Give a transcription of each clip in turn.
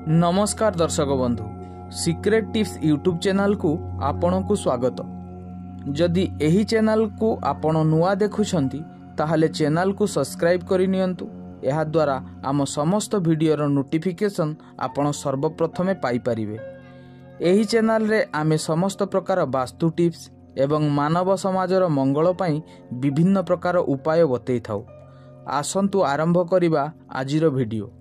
नमस्कार दर्शक बंधु सीक्रेट टिप्स यूट्यूब चैनल को आपण को स्वागत। जदि एही चैनल को आपण नुआ देखुछंती ताहले चैनल को सब्सक्राइब करि नियंतु। एहा द्वारा आम समस्त वीडियोर नोटिफिकेशन आपण सर्वप्रथमे पाई परिबे। एही चैनल रे आमे समस्त प्रकार वास्तु टिप्स एवं मानव समाजर मंगल पई विभिन्न प्रकार उपाय बतई थाउ। आसंतु आरंभ करिबा आजिर वीडियो।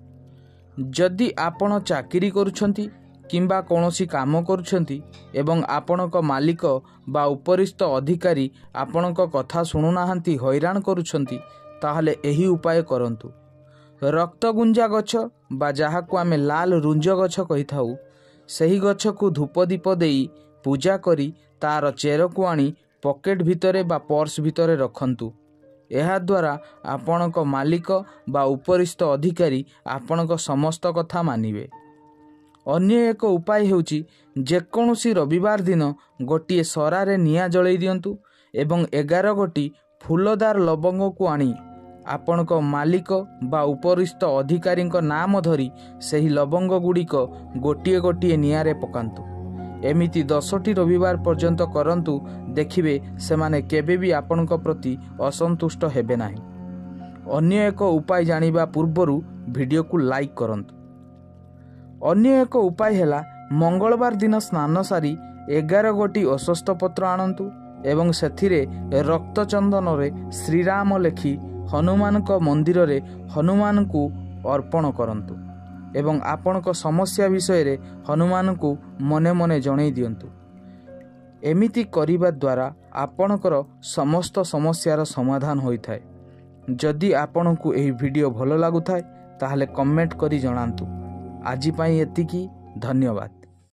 जदि आपण चाकरी करुछंती किंबा कोनोसी काम करुछंती एवं आपणक मालिक बा उपरिस्थ अधिकारी आपणक कथा शुणुनाहांती हैरान करुछंती ताहले एही उपाय करंतु। रक्तगुंजा गछ बा जाहाकु आमे लाल रुंज गछ कहि थाउ, सही गछ को धूप दीप देई पूजा करी तार चेर को आनी पॉकेट भितरे बा पर्स भितरे रखंतु। एहा द्वारा आपणक मालिक बा उपरिस्थ अधिकारी आपणक समस्त कथा मानिबे। अन्य एक उपाय हेउची जेकोसी रविवार दिन गोटे सरारे निया जळई दियंतु एवं 11 गोटी फूलदार लवंग को आनी आपणक मालिक बा उपरिस्थ अधिकारी नाम धरी सही लवंग गुड़िक गोटे गोटे नियारे पकांतु। एमिति 10टी रविवार पर्यंत करंतु, देखिबे सेमाने केबे भी आपणक प्रति असंतुष्ट हेबे नाही। अन्य एक उपाय जानिबा पूर्वरु वीडियो को लाइक करंतु। अन्य एक उपाय हेला मंगलवार दिन स्नान सारी 11 गोटी अस्वस्थ पत्र आणंतु एवं सेथिरे रक्त चंदन रे श्रीराम लेखि हनुमान को मंदिर रे हनुमान को अर्पण करंतु एवं आपणक समस्या विषय रे हनुमान को मने मने जणई दियंतु। एमिति करिबा द्वारा आपणकर समस्त समस्यार समाधान होइथाय। जदि आपणकु एही वीडियो भलो लागुथाय ताहले कमेंट करी जणांतु। आजि पई एतिकी, धन्यवाद।